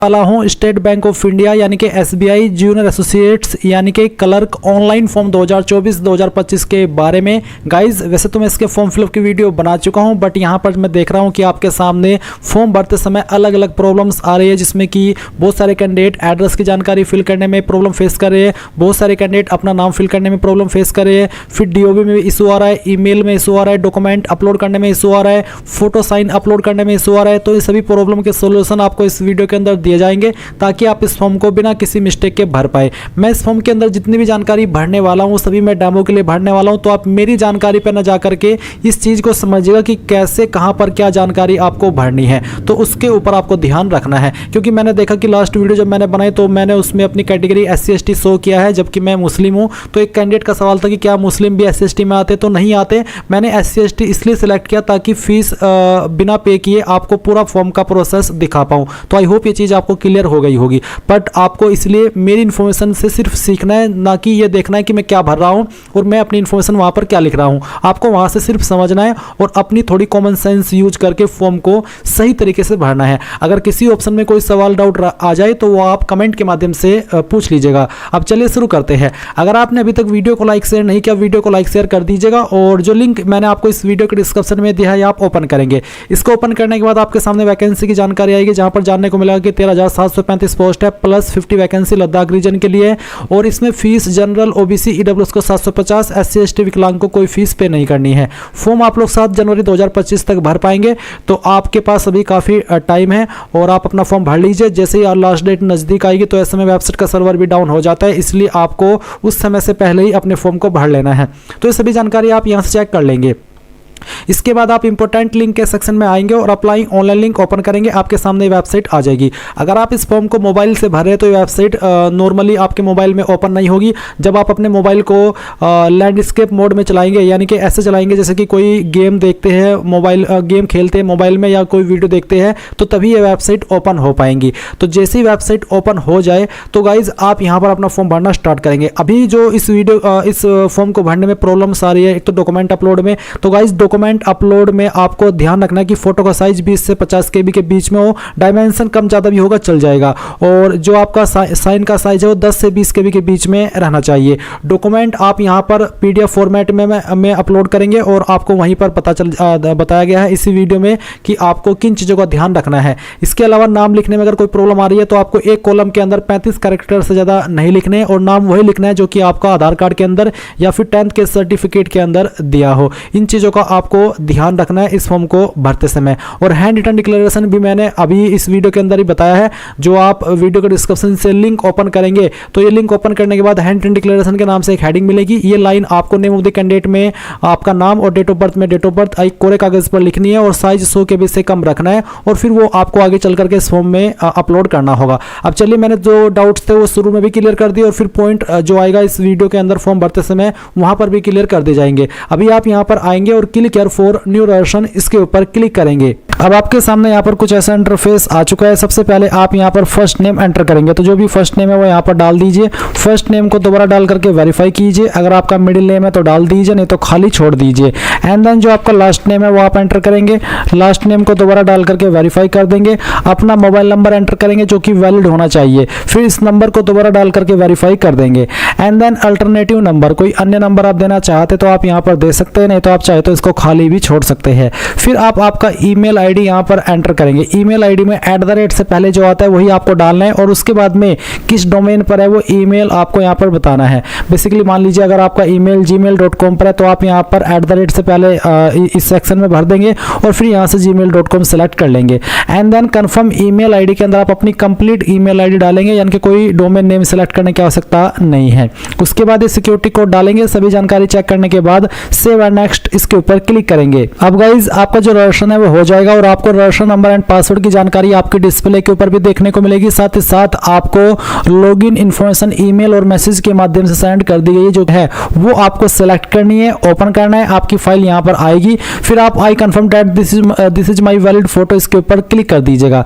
वाला हूं state Bank of India यानी कि एसबीआई जूनियर एसोसिएट्स यानी कि क्लर्क ऑनलाइन फॉर्म 2024-2025 के बारे में। गाइज वैसे तो मैं इसके फॉर्म फिलअप की वीडियो बना चुका हूं, बट यहां पर मैं देख रहा हूं कि आपके सामने फॉर्म भरते समय अलग अलग प्रॉब्लम्स आ रही है, जिसमें कि बहुत सारे कैंडिडेट एड्रेस की जानकारी फिल करने में प्रॉब्लम फेस कर रहे हैं, बहुत सारे कैंडिडेट अपना नाम फिल करने में प्रॉब्लम फेस कर रहे हैं, फिर डीओबी में इशू आ रहा है, ईमेल में इशू आ रहा है, डॉक्यूमेंट अपलोड करने में इशू आ रहा है, फोटो साइन अपलोड करने में इशू आ रहा है। तो ये सभी प्रॉब्लम के सोल्यूशन आपको इस वीडियो के अंदर दिए जाएंगे ताकि आप इस फॉर्म को बिना किसी मिस्टेक के भर पाए। मैं इस फॉर्म के अंदर जितनी भी जानकारी भरने वाला हूं सभी मैं डेमो के लिए भरने वाला हूं, तो आप मेरी जानकारी पर न जाकर के इस चीज को समझिएगा कि कैसे कहां पर क्या जानकारी आपको भरनी है, तो उसके ऊपर आपको ध्यान रखना है। क्योंकि मैंने देखा कि लास्ट वीडियो जब मैंने बनाई तो मैंने उसमें अपनी कैटेगरी SC/ST शो किया है, जबकि मैं मुस्लिम हूं। तो एक कैंडिडेट का सवाल था कि क्या मुस्लिम भी SC/ST में आते, तो नहीं आते। मैंने SC/ST इसलिए सिलेक्ट किया ताकि फीस बिना पे किए आपको पूरा फॉर्म का प्रोसेस दिखा पाऊं। तो आई होप ये चीज़ आपको क्लियर हो गई होगी। बट आपको इसलिए मेरी इन्फॉर्मेशन से सिर्फ सीखना है, ना कि ये देखना है कि मैं क्या भर रहा हूं और मैं अपनी इन्फॉर्मेशन वहां पर क्या लिख रहा हूं। आपको वहां से सिर्फ समझना है और अपनी थोड़ी कॉमन सेंस यूज करके फॉर्म को सही तरीके से भरना है। अगर किसी ऑप्शन में कोई सवाल डाउट आ जाए तो वो आप कमेंट के माध्यम से पूछ लीजिएगा। अब चलिए शुरू करते हैं। अगर आपने अभी तक वीडियो को लाइक शेयर नहीं किया, वीडियो को लाइक शेयर कर दीजिएगा, और जो लिंक मैंने आपको इस वीडियो के डिस्क्रिप्शन में दिया है आप ओपन करेंगे। इसको ओपन करने के बाद आपके सामने वैकेंसी की जानकारी आएगी, जहां पर जानने को मिलेगा कि 13,735 पोस्ट है, प्लस 50 वैकेंसी लद्दाख रीजन के लिए। और इसमें फीस जनरल OBC EWS को 750, SC/ST विकलांग को कोई फीस पे नहीं करनी है। फॉर्म आप लोग 7 जनवरी 2025 तक भर पाएंगे, तो आपके पास अभी काफ़ी टाइम है और आप अपना फॉर्म भर लीजिए। जैसे ही लास्ट डेट नज़दीक आएगी तो ऐसे में वेबसाइट का सर्वर भी डाउन हो जाता है, इसलिए आपको उस समय से पहले ही अपने फॉर्म को भर लेना है। तो ये सभी जानकारी आप यहाँ से चेक कर लेंगे। इसके बाद आप इंपॉर्टेंट लिंक के सेक्शन में आएंगे और अप्लाई ऑनलाइन लिंक ओपन करेंगे, आपके सामने वेबसाइट आ जाएगी। अगर आप इस फॉर्म को मोबाइल से भरे तो ये वेबसाइट नॉर्मली आपके मोबाइल में ओपन नहीं होगी। जब आप अपने मोबाइल को लैंडस्केप मोड में चलाएंगे, यानी कि ऐसे चलाएंगे जैसे कि कोई गेम देखते हैं, मोबाइल गेम खेलते हैं मोबाइल में या कोई वीडियो देखते हैं, तो तभी ये वेबसाइट ओपन हो पाएंगी। तो जैसे ही वेबसाइट ओपन हो जाए तो गाइज आप यहाँ पर अपना फॉर्म भरना स्टार्ट करेंगे। अभी जो इस फॉर्म को भरने में प्रॉब्लम्स आ रही है, एक तो डॉक्यूमेंट अपलोड में, तो गाइज डॉक्यूमेंट अपलोड में आपको ध्यान रखना है कि फोटो का साइज 20 से 50 KB के बीच में हो। डायमेंशन कम ज़्यादा भी होगा चल जाएगा, और जो आपका साइन का साइज है वो 10 से 20 KB के बीच में रहना चाहिए। डॉक्यूमेंट आप यहाँ पर PDF फॉर्मेट में अपलोड करेंगे, और आपको वहीं पर बताया गया है इसी वीडियो में कि आपको किन चीज़ों का ध्यान रखना है। इसके अलावा नाम लिखने में अगर कोई प्रॉब्लम आ रही है तो आपको एक कॉलम के अंदर 35 कैरेक्टर से ज़्यादा नहीं लिखने, और नाम वही लिखना है जो कि आपका आधार कार्ड के अंदर या फिर 10th के सर्टिफिकेट के अंदर दिया हो। इन चीज़ों का आपको ध्यान रखना है इस फॉर्म को भरते समय। और हैंड रिटन डिक्लेरेशन भी मैंने अभी इस वीडियो के अंदर ही बताया है, जो आप वीडियो के डिस्क्रिप्शन से लिंक ओपन करेंगे तो ये लिंक ओपन करने के बाद हैंड रिटन डिक्लेरेशन के नाम से एक हेडिंग मिलेगी। ये लाइन आपको नेम ऑफ द कैंडिडेट में आपका नाम और डेट ऑफ बर्थ में डेट ऑफ बर्थ एक कोरे कागज पर लिखनी है, और साइज 100 KB से कम रखना है, और फिर वो आपको आगे चल करके इस फॉर्म में अपलोड करना होगा। अब चलिए, मैंने जो डाउट्स थे वो शुरू में भी क्लियर कर दिए, और फिर पॉइंट जो आएगा इस वीडियो के अंदर फॉर्म भरते समय वहां पर भी क्लियर कर दिए जाएंगे। अभी आप यहाँ पर आएंगे और click here for new version, इसके ऊपर क्लिक करेंगे। अब आपके सामने यहाँ पर कुछ ऐसा इंटरफेस आ चुका है। सबसे पहले आप यहाँ पर फर्स्ट नेम एंटर करेंगे, तो जो भी फर्स्ट नेम है वो यहाँ पर डाल दीजिए। फर्स्ट नेम को दोबारा डाल करके वेरीफाई कीजिए। अगर आपका मिडिल नेम है तो डाल दीजिए, नहीं तो खाली छोड़ दीजिए। एंड देन जो आपका लास्ट नेम है वो आप एंटर करेंगे। लास्ट नेम को दोबारा डाल करके वेरीफाई कर देंगे। अपना मोबाइल नंबर एंटर करेंगे जो कि वैलिड होना चाहिए, फिर इस नंबर को दोबारा डाल करके वेरीफाई कर देंगे। एंड देन अल्टरनेटिव नंबर, कोई अन्य नंबर आप देना चाहते तो आप यहाँ पर दे सकते हैं, नहीं तो आप चाहे तो इसको खाली भी छोड़ सकते हैं। फिर आप आपका ईमेल आईडी यहाँ पर एंटर करेंगे। ईमेल आईडी में @ से पहले जो आता है वही आपको डालना है, और उसके बाद में किस डोमेन पर है वो ईमेल आपको यहाँ पर बताना है। बेसिकली मान लीजिए अगर आपका ईमेल gmail.com पर है तो आप यहाँ पर @ से पहले इस सेक्शन में भर देंगे, और फिर यहाँ से gmail.com सेलेक्ट कर लेंगे। And then confirm email ID के अंदर आप अपनी कंप्लीट ईमेल आईडी डालेंगे, यानी कि कोई डोमेन नेम सेलेक्ट करने की आवश्यकता नहीं है। उसके बाद ये सिक्योरिटी कोड डालेंगे। सभी जानकारी चेक करने के बाद सेव एंड नेक्स्ट इसके ऊपर क्लिक करेंगे। अब गाइज आपका जो रजिस्ट्रेशन है वो हो जाएगा, और आपको रजिस्ट्रेशन नंबर एंड पासवर्ड की जानकारी आपके डिस्प्ले के ऊपर भी देखने को मिलेगी। साथ ही साथ आपको लॉगिन इन्फॉर्मेशन ईमेल और मैसेज के माध्यम से सेंड कर दी गई है, जो है वो आपको सेलेक्ट करनी है, ओपन करना है। आपकी फाइल यहाँ पर आएगी, फिर आप आई confirm that this is my valid photo, इसके ऊपर क्लिक कर दीजिएगा।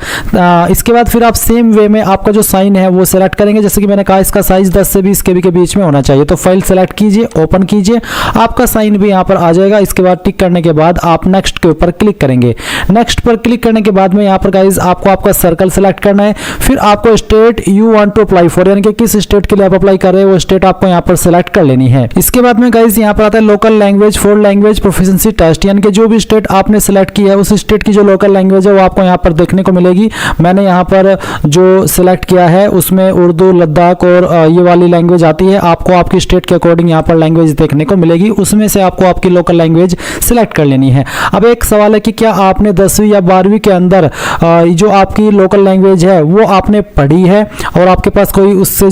इसके बाद फिर आप सेम वे में आपका जो साइन है वो सेलेक्ट करेंगे। जैसे कि मैंने कहा इसका साइज 10 से 20 KB के बीच में होना चाहिए। तो फाइल सेलेक्ट कीजिए, ओपन कीजिए, आपका साइन भी यहाँ पर आ जाएगा। इसके बाद टिक करने के बाद आप नेक्स्ट के ऊपर क्लिक करेंगे। नेक्स्ट पर क्लिक करने के बाद में यहाँ पर गाइज आपको आपका सर्कल सेलेक्ट करना है। फिर आपको state you want to apply for, यानी कि किस स्टेट के लिए आप अप्लाई कर रहे हैं वो स्टेट आपको यहाँ पर सेलेक्ट कर लेनी है। इसके बाद में गाइज यहाँ पर आता है local language for language proficiency test, यानी कि जो भी स्टेट आपने सेलेक्ट की है उस स्टेट की जो लोकल लैंग्वेज है वो आपको यहाँ पर देखने को मिलेगी। मैंने यहाँ पर जो सिलेक्ट किया है उसमें उर्दू, लद्दाख और ये वाली लैंग्वेज आती है। आपको आपकी स्टेट के अकॉर्डिंग यहाँ पर लैंग्वेज देखने को मिलेगी, उसमें से आपको आपकी लोकल लैंग्वेज सिलेक्ट कर लेनी है। अब एक सवाल है कि क्या आपने 10वीं या 12वीं के अंदर जो आपकी लोकल लैंग्वेज है वो आपने पढ़ी है और आपके पास कोई उससे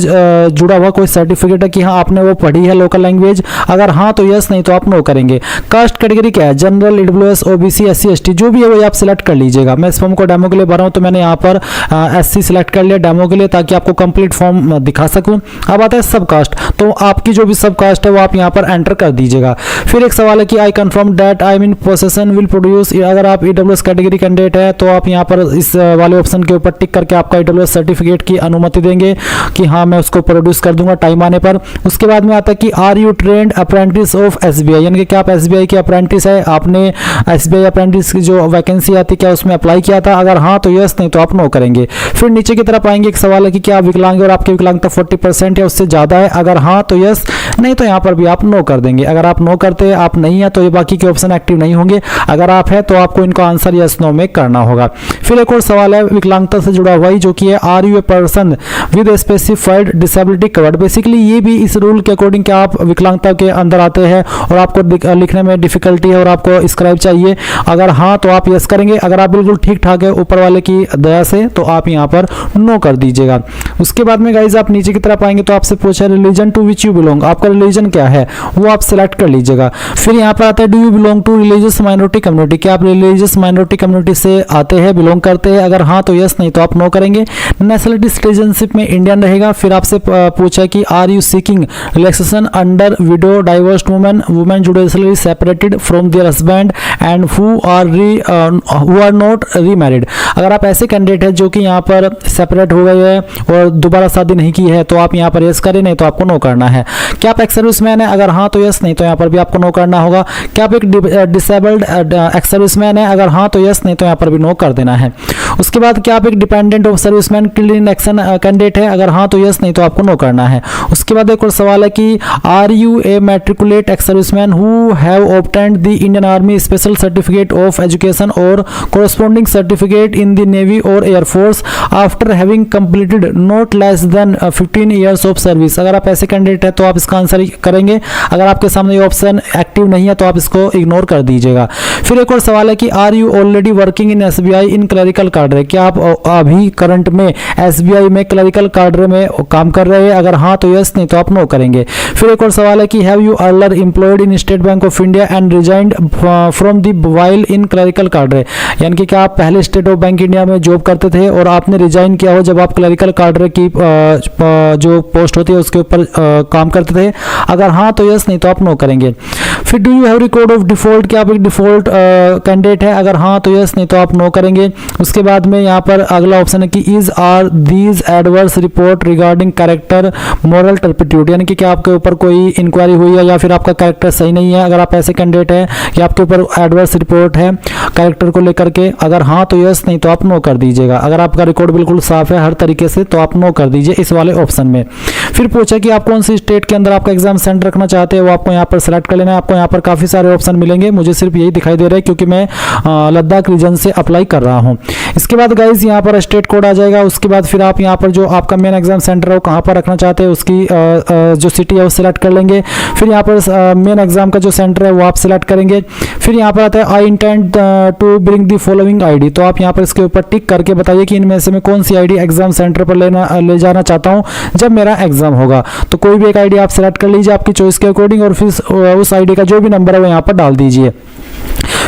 जुड़ा हुआ कोई सर्टिफिकेट है कि हाँ आपने वो पढ़ी है लोकल लैंग्वेज? अगर हाँ तो यस, नहीं तो आप नो करेंगे। कास्ट कैटेगरी क्या है? General, EWS, OBC, SC, ST, जो भी है वो आप सिलेक्ट कर लीजिएगा। मैं इस फॉर्म को डेमो के लिए भरा हूं तो मैंने यहाँ पर एससी सिलेक्ट कर लिया डेमो के लिए, ताकि आपको कंप्लीट फॉर्म दिखा सकूं। अब आता है सब कास्ट, तो आपकी जो भी सब कास्ट है वो आप यहाँ पर एंटर कर दीजिएगा। फिर एक सवाल है कि I confirm that I am in possession will produce, अगर आप ईडब्ल्यूएस कैटेगरी कैंडिडेट है तो आप यहाँ पर इस वाले ऑप्शन के ऊपर टिक करके आपका ईडब्ल्यूएस सर्टिफिकेट की अनुमति देंगे कि हाँ मैं उसको प्रोड्यूस कर दूंगा टाइम आने पर। उसके बाद में आता है कि are you trained apprentice of SBI, यानी कि क्या आप एसबीआई के अप्रेंटिस है? आपने एसबीआई अप्रेंटिस की जो वैकेंसी आती है क्या उसमें अप्लाई किया था? अगर हाँ तो यस, नहीं तो आप नो करेंगे। फिर नीचे की तरफ आएंगे, एक सवाल है कि क्या आप विकलांग और आपकी विकलांगता 40% या उससे ज्यादा है? अगर हाँ तो यस, नहीं तो यहाँ पर भी आप नो कर देंगे। अगर आप नो करते हैं, आप नहीं है, तो ये बाकी के ऑप्शन एक्टिव नहीं होंगे। अगर आप है तो आपको इनको आंसर यस नो में करना होगा। फिर एक और सवाल है विकलांगता से जुड़ा हुआ ही, जो कि है are you a person with specified disability covered. Basically ये भी इस रूल के अकॉर्डिंग क्या आप विकलांगता के अंदर आते हैं और आपको लिखने में डिफिकल्टी है और आपको स्क्राइब चाहिए? अगर हाँ तो आप यस करेंगे। अगर आप बिल्कुल ठीक ठाक है ऊपर वाले की दया से तो आप यहाँ पर नो कर दीजिएगा। उसके बाद में गाइज आप नीचे की तरफ आएंगे तो आपसे पूछा religion to which you belong, आपका रिलीजन क्या है वो आप सिलेक्ट कर लीजिएगा। फिर यहाँ पर आता है do you belong to religious minority community, क्या आप रिलीजियस माइनॉरिटी कम्युनिटी से आते हैं, बिलोंग करते हैं? अगर हाँ तो यस, नहीं तो आप नो करेंगे। नेशनलिटी सिटीजनशिप में इंडियन रहेगा। फिर आपसे पूछा कि are you seeking relaxation under widow, divorced women judicially separated from their husband and who are not remarried. अगर आप ऐसे कैंडिडेट है जो कि यहाँ पर सेपरेट हो गए हैं और दोबारा शादी नहीं की है तो आप यहाँ पर यस करें, नहीं तो आपको नो करना है। क्या आप एक्स सर्विसमैन है? अगर हाँ तो यस, नहीं तो यहाँ पर भी आपको नो करना होगा। क्या आप एक डिसेबल्ड एक्स सर्विसमैन है? अगर हाँ तो यस, नहीं तो यहाँ पर भी नो कर देना है। उसके बाद क्या आप एक dependent of serviceman clean action candidate है? अगर हाँ तो यस, नहीं तो आपको नो करना है। उसके बाद एक और सवाल है कि are you a matriculate ex serviceman who have obtained the Indian army special certificate of education और corresponding certificate in the navy और air force after having completed not less than 15 years of service. अगर आप ऐसे candidate है तो आप इसका answer करेंगे। अगर आपके सामने ये ऑप्शन एक्टिव नहीं है तो आप इसको इग्नोर कर दीजिएगा। फिर एक और सवाल है कि are you already working in SBI in clerical cadre, क्या आप अभी करंट में एसबीआई में क्लरिकल कार्डर में काम कर रहे हैं? अगर हाँ तो यस, नहीं तो आप नो करेंगे। फिर एक और सवाल है कि have you earlier employed in State Bank of India and resigned from the while in clerical cadre, यानी कि क्या आप पहले स्टेट ऑफ बैंक इंडिया में जॉब करते थे और आपने रिजाइन किया हो जब आप क्लरिकल कार्डर की जो पोस्ट होती है उसके ऊपर काम करते थे? अगर हाँ तो यस, नहीं तो आप नो करेंगे। फिर do you have record of default, क्या आप एक डिफॉल्ट कैंडिडेट है? अगर हाँ तो यस, नहीं तो आप नो करेंगे। उसके बाद में यहाँ पर अगला ऑप्शन है कि is are these adverse report regarding character moral turpitude, यानी कि क्या आपके ऊपर कोई इंक्वायरी हुई है या फिर आपका कैरेक्टर सही नहीं है? अगर आप ऐसे कैंडिडेट है या आपके ऊपर एडवर्स रिपोर्ट है कैरेक्टर को लेकर के, अगर हाँ तो यस, नहीं तो आप नो कर दीजिएगा। अगर आपका रिकॉर्ड बिल्कुल साफ है हर तरीके से तो आप नो कर दीजिए इस वाले ऑप्शन में। फिर पूछा कि आप कौन सी स्टेट के अंदर आपका एग्जाम सेंटर रखना चाहते हैं, वो आपको यहाँ पर सेलेक्ट कर लेना है। आपको यहाँ पर काफी सारे ऑप्शन मिलेंगे, मुझे सिर्फ यही दिखाई दे रहा है क्योंकि मैं लद्दाख रीजन से अप्लाई कर रहा हूँ। इसके बाद गाइज यहाँ पर स्टेट कोड आ जाएगा। उसके बाद फिर आप यहाँ पर जो आपका मेन एग्जाम सेंटर है वो कहाँ पर रखना चाहते हैं उसकी जो सिटी है वो सिलेक्ट कर लेंगे। फिर यहाँ पर मेन एग्जाम का जो सेंटर है वो आप सिलेक्ट करेंगे। फिर यहाँ पर आता है I intend to bring the following ID, तो आप यहाँ पर इसके ऊपर टिक करके बताइए कि इनमें से मैं कौन सी आईडी एग्जाम सेंटर पर ले जाना चाहता हूँ जब मेरा एग्जाम होगा। तो कोई भी एक आईडी आप सेलेक्ट कर लीजिए आपकी चॉइस के अकॉर्डिंग और फिर उस आईडी का जो भी नंबर है वो यहाँ पर डाल दीजिए।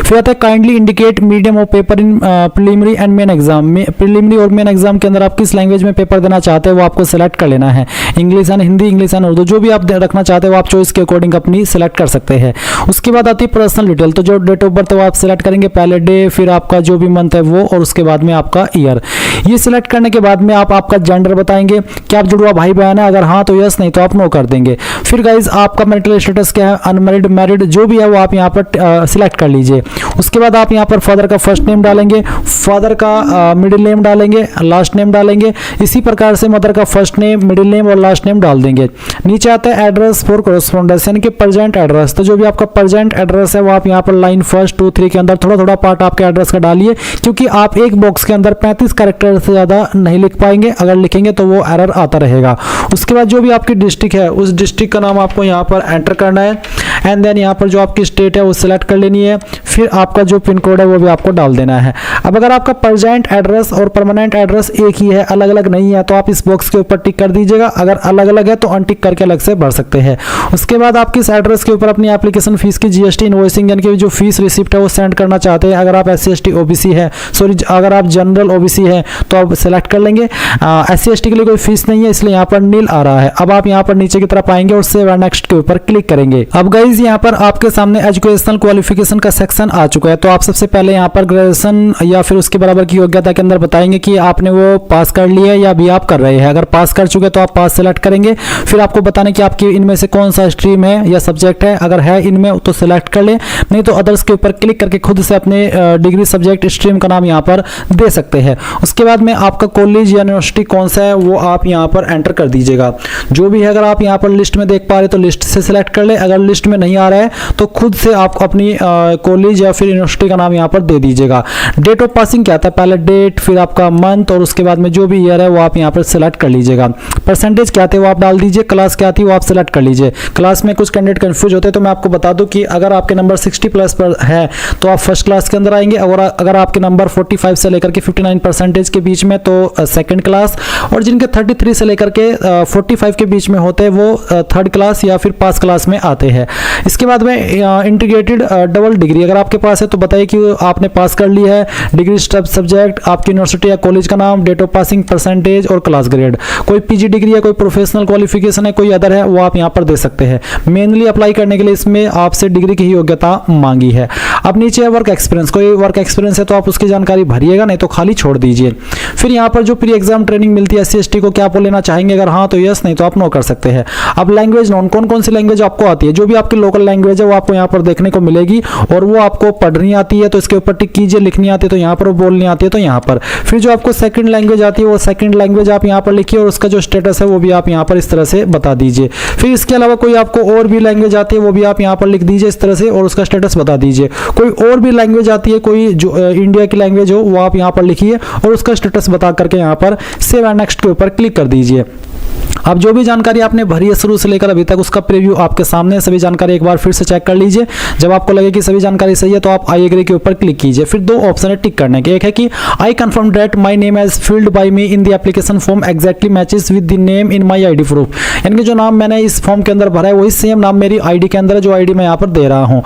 फिर आता है kindly indicate medium of paper in preliminary and main exam में। प्रीलिमिनरी और मेन एग्जाम के अंदर आप किस लैंग्वेज में पेपर देना चाहते हैं वो आपको सेलेक्ट कर लेना है। English and Hindi, English and Urdu, जो भी आप रखना चाहते हो आप चॉइस के अकॉर्डिंग अपनी सेलेक्ट कर सकते हैं। उसके बाद आती है पर्सनल डिटेल, तो जो डेट ऑफ बर्थ है वो आप सेलेक्ट करेंगे, पहले डे, फिर आपका जो भी मंथ है वो, और उसके बाद में आपका ईयर। ये सिलेक्ट करने के बाद में आप आपका जेंडर बताएंगे कि आप जुड़वा भाई बहन है, अगर हाँ तो यस, नहीं तो आप नो कर देंगे। फिर गाइज आपका मैरिटल स्टेटस क्या है, अनमैरिड, मैरिड, जो भी है वो आप यहाँ पर सिलेक्ट कर लीजिए। उसके बाद आप यहाँ पर फादर का फर्स्ट नेम डालेंगे, फादर का मिडिल नेम डालेंगे, लास्ट नेम डालेंगे। इसी प्रकार से मदर का फर्स्ट नेम, मिडिल नेम और लास्ट नेम डाल देंगे। नीचे आता है एड्रेस फॉर कॉरेस्पॉन्डेंस, यानी कि प्रेजेंट एड्रेस, तो जो भी आपका प्रेजेंट एड्रेस है वो आप यहाँ पर लाइन 1, 2, 3 के अंदर थोड़ा थोड़ा पार्ट आपके एड्रेस का डालिए, क्योंकि आप एक बॉक्स के अंदर 35 कैरेक्टर से ज़्यादा नहीं लिख पाएंगे, अगर लिखेंगे तो वो एरर आता रहेगा। उसके बाद जो भी आपकी डिस्ट्रिक्ट है उस डिस्ट्रिक्ट का नाम आपको यहाँ पर एंटर करना है, एंड देन यहाँ पर जो आपकी स्टेट है वो सिलेक्ट कर लेनी है। फिर आपका जो पिन कोड है वो भी आपको डाल देना है। अब अगर आपका प्रेजेंट एड्रेस और परमानेंट एड्रेस एक ही है, अलग अलग नहीं है, तो आप इस बॉक्स के ऊपर टिक कर दीजिएगा। अगर अलग अलग है तो अनटिक करके अलग से भर सकते हैं। उसके बाद आप किस एड्रेस के ऊपर अपनी एप्लीकेशन फीस की जीएसटी इनवॉइसिंग यानी कि जो फीस रिसिप्ट है वो सेंड करना चाहते हैं। अगर आप SC/ST OBC है, सॉरी अगर आप जनरल OBC है तो आप सेलेक्ट कर लेंगे। SC/ST के लिए कोई फीस नहीं है, इसलिए यहाँ पर नील आ रहा है। अब आप यहाँ पर नीचे की तरफ आएंगे और सेव एंड नेक्स्ट के ऊपर क्लिक करेंगे। अब गाइज यहाँ पर आपके सामने एजुकेशनल क्वालिफिकेशन का सेक्शन आ चुका है। तो आप सबसे पहले यहाँ पर ग्रेजुएशन या फिर उसके बराबर की योग्यता के अंदर बताएंगे कि आपने वो पास कर लिया है या अभी आप कर रहे हैं। अगर पास कर चुके तो आप पास सेलेक्ट करेंगे। फिर आपको बताने कि आपकी इनमें से कौन सा स्ट्रीम है या सब्जेक्ट है, अगर है इनमें तो सिलेक्ट कर लें, नहीं तो अदर्स के ऊपर क्लिक करके खुद से अपने डिग्री सब्जेक्ट स्ट्रीम का नाम यहाँ पर दे सकते हैं। उसके बाद में आपका कॉलेज या यूनिवर्सिटी कौन सा है वो आप यहाँ पर एंटर कर दीजिएगा। जो भी है अगर आप यहाँ पर लिस्ट में देख पा रहे तो लिस्ट से सिलेक्ट कर ले, अगर लिस्ट में नहीं आ रहा है तो खुद से आप अपनी कॉलेज या फिर यूनिवर्सिटी का नाम यहाँ पर दे दीजिएगा। डेट ऑफ पासिंग क्या था, पहले डेट, फिर आपका मंथ और उसके बाद में जो भी ईयर है वो आप यहाँ पर सिलेक्ट कर लीजिएगा। परसेंटेज क्या थे वो आप डाल दीजिए, क्लास क्या थी वो आप सिलेक्ट कर लीजिए। क्लास में कुछ कैंडिडेट कंफ्यूज होते हैं, तो मैं आपको बता दूं कि अगर आपके नंबर 60 प्लस पर है तो आप फर्स्ट क्लास के अंदर आएंगे, और अगर आपके नंबर 45 से लेकर के 59% के बीच में तो सेकंड क्लास, और जिनके 33 से लेकर के 45 के बीच में होते हैं वो थर्ड क्लास या फिर पास क्लास में आते हैं। इसके बाद में इंटीग्रेटेड डबल डिग्री अगर आपके पास है तो बताइए कि आपने पास कर ली है, डिग्री सब्जेक्ट, आपकी यूनिवर्सिटी या कॉलेज का नाम, डेट ऑफ पासिंग, परसेंटेज और क्लास ग्रेड। कोई PG डिग्री है, कोई प्रोफेशनल क्वालिफिकेशन है, कोई अदर है, वो आप यहाँ पर दे सकते हैं। मेनली अप्लाई करने के लिए इसमें आपसे डिग्री की ही योग्यता मांगी है। अब नीचे है वर्क एक्सपीरियंस, कोई वर्क एक्सपीरियंस है तो आप उसकी जानकारी भरिएगा, नहीं तो खाली छोड़ दीजिए। फिर यहाँ पर जो प्री एग्जाम ट्रेनिंग मिलती है SC/ST को, क्या आप लेना चाहेंगे, अगर हाँ तो यस, नहीं तो आप नो कर सकते हैं। अब लैंग्वेज नॉन, कौन कौन सी लैंग्वेज आपको आती है, जो भी आपकी लोकल लैंग्वेज है वो आपको यहाँ पर देखने को मिलेगी, और वो आपको पढ़नी आती है तो इसके ऊपर टिक कीजिए, लिखनी आती है तो यहाँ पर, बोलनी आती है तो यहाँ पर। फिर जो आपको सेकंड लैंग्वेज आती है वो सेकंड लैंग्वेज आप यहाँ पर लिखिए, और उसका जो स्टेटस है वो भी आप यहाँ पर इस तरह से बता दीजिए। फिर इसके अलावा कोई आपको और भी लैंग्वेज आती है वो भी आप यहाँ पर लिख दीजिए इस तरह से, और उसका स्टेटस बता दीजिए। कोई और भी लैंग्वेज आती है, कोई जो इंडिया की लैंग्वेज हो वो आप यहाँ पर लिखिए और उसका स्टेटस बता करके यहाँ पर सेव एंड नेक्स्ट के ऊपर क्लिक कर दीजिए। अब जो भी जानकारी आपने भरी है शुरू से लेकर अभी तक, उसका प्रीव्यू आपके सामने है। सभी जानकारी एक बार फिर से चेक कर लीजिए। जब आपको लगे कि सभी जानकारी सही है तो आप आई एग्री के ऊपर क्लिक कीजिए। फिर दो ऑप्शन है टिक करने के, एक है कि I confirm that my name as filled by me in the application form exactly matches with the name in my ID proof, यानी कि जो नाम मैंने इस फॉर्म के अंदर भरा है वही सेम नाम मेरी आईडी के अंदर है, जो आईडी मैं यहाँ पर दे रहा हूँ।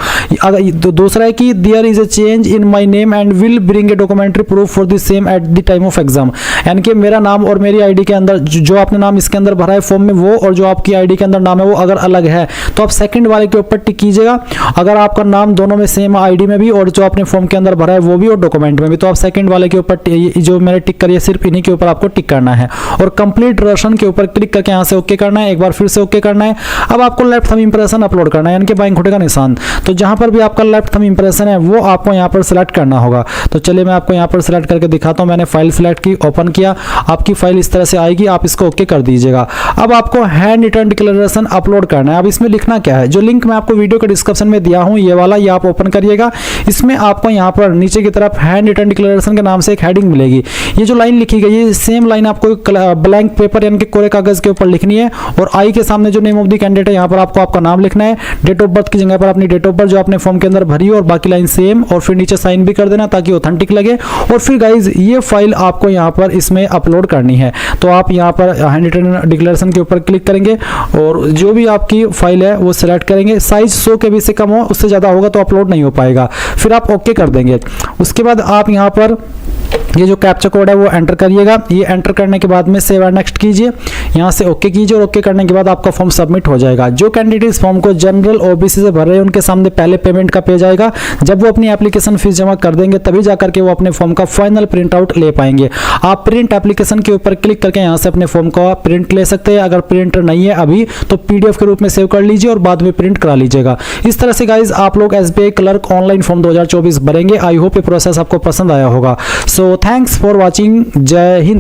दूसरा है कि there is a change in my name and will bring a documentary proof for the same at the time of exam, यानी कि मेरा नाम और मेरी आईडी के अंदर जो आपने नाम इसके अंदर भरा है फॉर्म में वो, और जो आपकी आईडी के अंदर नाम है वो अगर अलग है तो आप सेकंड वाले के ऊपर टिक कीजिएगा। अगर आपका नाम दोनों में सेम आईडी में भी और जो आपने फॉर्म के अंदर भरा है वो भी और डॉक्यूमेंट में भी, तो आप सेकंड वाले के ऊपर जो मैंने टिक करी है सिर्फ इन्हीं के ऊपर आपको टिक करना है, और कंप्लीट रसन के ऊपर क्लिक करके यहाँ से ओके करना है। एक बार फिर से ओके करना है। अब आपको लेफ्ट थंब इंप्रेशन अपलोड करना है, यानी कि बाएं अंगूठे का निशान। तो जहां पर भी आपका लेफ्ट थंब इंप्रेशन है वो आपको यहाँ पर सिलेक्ट करना होगा। तो चलिए मैं आपको यहाँ पर सिलेक्ट करके दिखाता हूँ। मैंने फाइल सिलेक्ट की, ओपन किया, आपकी फाइल इस तरह से आएगी, आप इसको ओके कर दीजिएगा। अब आपको हैंड रिटन डिक्लेरेशन अपलोड करना है। अब इसमें लिखना क्या है, जो लिंक मैं आपको वीडियो के डिस्क्रिप्शन में दिया हूं ये वाला, ये आप ओपन करिएगा। इसमें आपको यहाँ पर नीचे की तरफ हैंड रिटन डिक्लेरेशन के नाम से एक हेडिंग मिलेगी। ये जो लाइन लिखी गई है सेम लाइन आपको ब्लैंक पेपर यानी कि कोरे कागज के ऊपर लिखनी है, और आई के सामने जो नेम ऑफ द कैंडिडेट है यहाँ पर आपको आपका नाम लिखना है। डेट ऑफ बर्थ की जगह पर अपनी डेट ऑफ बर्थ जो आपने फॉर्म के अंदर भरी हो और बाकी लाइन सेम, और फिर नीचे साइन भी कर देना ताकि ऑथेंटिक लगे। और फिर गाइज ये फाइल आपको यहाँ पर इसमें अपलोड करनी है। तो आप यहाँ पर हैंड रिटन डिक्लेरेशन के ऊपर क्लिक करेंगे और जो भी आपकी फाइल है वो सिलेक्ट करेंगे। साइज 100 KB से कम हो, उससे ज़्यादा होगा तो अपलोड नहीं हो पाएगा। फिर आप ओके कर देंगे। उसके बाद आप यहाँ पर ये जो कैप्चा कोड है वो एंटर करिएगा। ये एंटर करने के बाद में सेव एंड नेक्स्ट कीजिए, यहाँ से ओके कीजिए और ओके करने के बाद आपका फॉर्म सबमिट हो जाएगा। जो कैंडिडेट इस फॉर्म को जनरल ओबीसी से भर रहे हैं उनके सामने पहले पेमेंट का पेज आएगा। जब वो अपनी एप्लीकेशन फीस जमा कर देंगे तभी जाकर के वो अपने फॉर्म का फाइनल प्रिंट आउट ले पाएंगे। आप प्रिंट एप्लीकेशन के ऊपर क्लिक करके यहाँ से अपने फॉर्म का प्रिंट ले सकते हैं। अगर प्रिंटर नहीं है अभी तो PDF के रूप में सेव कर लीजिए और बाद में प्रिंट करा लीजिएगा। इस तरह से गाइज आप लोग SBI क्लर्क ऑनलाइन फॉर्म 2024 भरेंगे। आई होप ये प्रोसेस आपको पसंद आया होगा। So thanks for watching. जय हिंद।